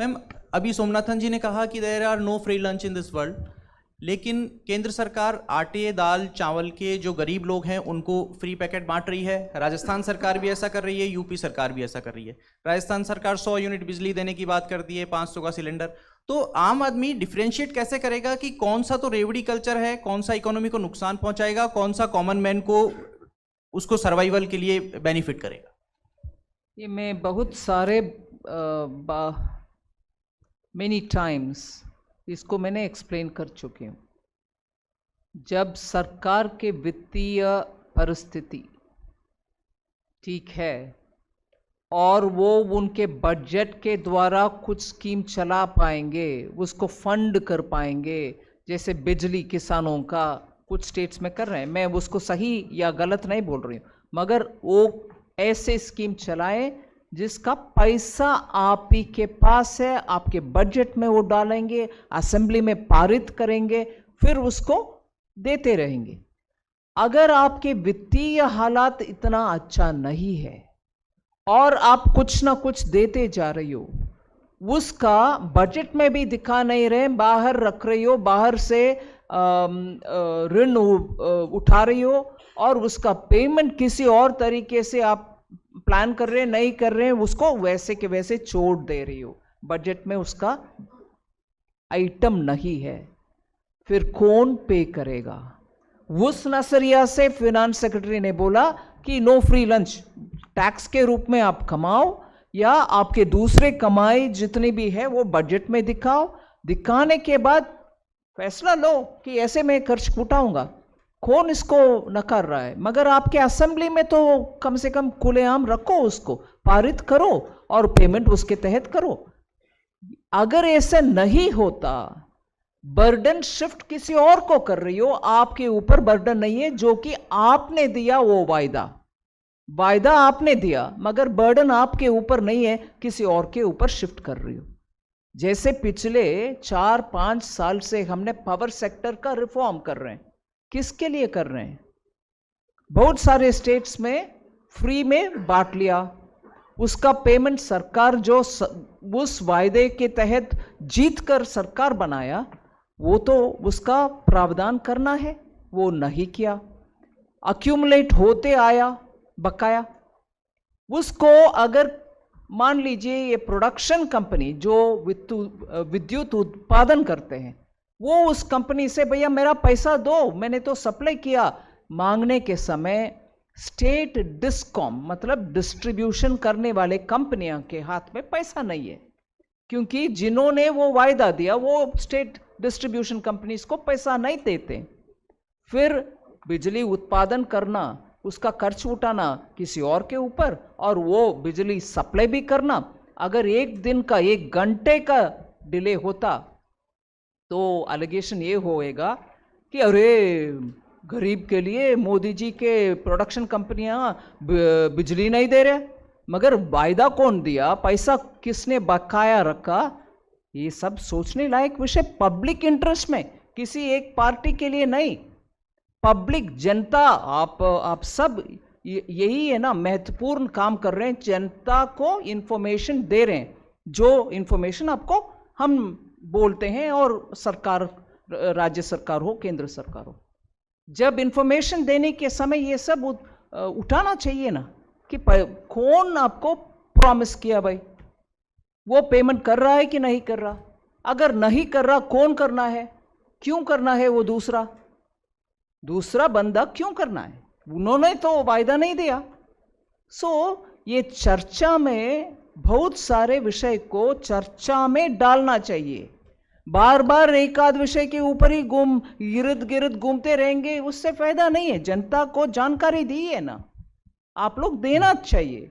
Ma'am, अभी सोमनाथन जी ने कहा कि there are no free lunch in this world, लेकिन केंद्र सरकार आटे, दाल, चावल के जो गरीब लोग हैं उनको फ्री पैकेट बांट रही है। राजस्थान सरकार भी ऐसा कर रही है, यूपी सरकार भी ऐसा कर रही है। राजस्थान सरकार 100 यूनिट बिजली देने की बात करती है, 500 का सिलेंडर। तो आम आदमी डिफ्रेंशिएट कैसे करेगा कि कौन सा तो रेवड़ी कल्चर है, कौन सा इकोनॉमी को नुकसान पहुंचाएगा, कौन सा कॉमन मैन को उसको सर्वाइवल के लिए बेनिफिट करेगा? ये मैं बहुत सारे मेनी टाइम्स इसको मैंने एक्सप्लेन कर चुकी हूँ। जब सरकार के वित्तीय परिस्थिति ठीक है और वो उनके बजट के द्वारा कुछ स्कीम चला पाएंगे, उसको फंड कर पाएंगे, जैसे बिजली किसानों का कुछ स्टेट्स में कर रहे हैं, मैं उसको सही या गलत नहीं बोल रही हूँ, मगर वो ऐसे स्कीम चलाएं जिसका पैसा आप ही के पास है, आपके बजट में वो डालेंगे, असेंबली में पारित करेंगे, फिर उसको देते रहेंगे। अगर आपके वित्तीय हालात इतना अच्छा नहीं है और आप कुछ ना कुछ देते जा रही हो, उसका बजट में भी दिखा नहीं रहे, बाहर रख रही हो, बाहर से ऋण उठा रही हो और उसका पेमेंट किसी और तरीके से आप प्लान कर रहे हैं, नहीं कर रहे हैं, उसको वैसे के वैसे छोड़ दे रही हो, बजट में उसका आइटम नहीं है, फिर कौन पे करेगा? उस नजरिया से फिनांस सेक्रेटरी ने बोला कि नो फ्री लंच, टैक्स के रूप में आप कमाओ या आपके दूसरे कमाई जितनी भी है वो बजट में दिखाओ, दिखाने के बाद फैसला लो कि ऐसे मैं खर्च उठाऊंगा। कौन इसको नकार रहा है? मगर आपके असेंबली में तो कम से कम खुलेआम रखो, उसको पारित करो और पेमेंट उसके तहत करो। अगर ऐसा नहीं होता, बर्डन शिफ्ट किसी और को कर रही हो, आपके ऊपर बर्डन नहीं है, जो कि आपने दिया वो वायदा आपने दिया, मगर बर्डन आपके ऊपर नहीं है, किसी और के ऊपर शिफ्ट कर रही हो। जैसे पिछले 4-5 साल से हमने पावर सेक्टर का रिफॉर्म कर रहे हैं, किसके लिए कर रहे हैं? बहुत सारे स्टेट्स में फ्री में बांट लिया, उसका पेमेंट सरकार जो उस वायदे के तहत जीत कर सरकार बनाया, वो तो उसका प्रावधान करना है, वो नहीं किया, अक्यूमुलेट होते आया बकाया। उसको अगर मान लीजिए ये प्रोडक्शन कंपनी जो विद्युत उत्पादन करते हैं, वो उस कंपनी से भैया मेरा पैसा दो, मैंने तो सप्लाई किया, मांगने के समय स्टेट डिस्कॉम मतलब डिस्ट्रीब्यूशन करने वाले कंपनियों के हाथ में पैसा नहीं है, क्योंकि जिन्होंने वो वायदा दिया वो स्टेट डिस्ट्रीब्यूशन कंपनीज को पैसा नहीं देते। फिर बिजली उत्पादन करना, उसका खर्च उठाना किसी और के ऊपर, और वो बिजली सप्लाई भी करना। अगर एक दिन का 1 घंटे का डिले होता तो एलिगेशन ये होएगा कि अरे गरीब के लिए मोदी जी के प्रोडक्शन कंपनियां बिजली नहीं दे रहे, मगर वायदा कौन दिया, पैसा किसने बकाया रखा? ये सब सोचने लायक विषय, पब्लिक इंटरेस्ट में, किसी एक पार्टी के लिए नहीं, पब्लिक जनता। आप सब यही है ना, महत्वपूर्ण काम कर रहे हैं, जनता को इंफॉर्मेशन दे रहे हैं, जो इंफॉर्मेशन आपको हम बोलते हैं, और सरकार, राज्य सरकार हो, केंद्र सरकार हो, जब इंफॉर्मेशन देने के समय ये सब उठाना चाहिए ना कि कौन आपको प्रॉमिस किया भाई, वो पेमेंट कर रहा है कि नहीं कर रहा? अगर नहीं कर रहा, कौन करना है, क्यों करना है? वो दूसरा बंदा क्यों करना है? उन्होंने तो वायदा नहीं दिया। ये चर्चा में बहुत सारे विषय को चर्चा में डालना चाहिए। बार बार एक आध विषय के ऊपर ही इर्द गिर्द घूमते रहेंगे, उससे फायदा नहीं है। जनता को जानकारी दी है ना, आप लोग देना चाहिए।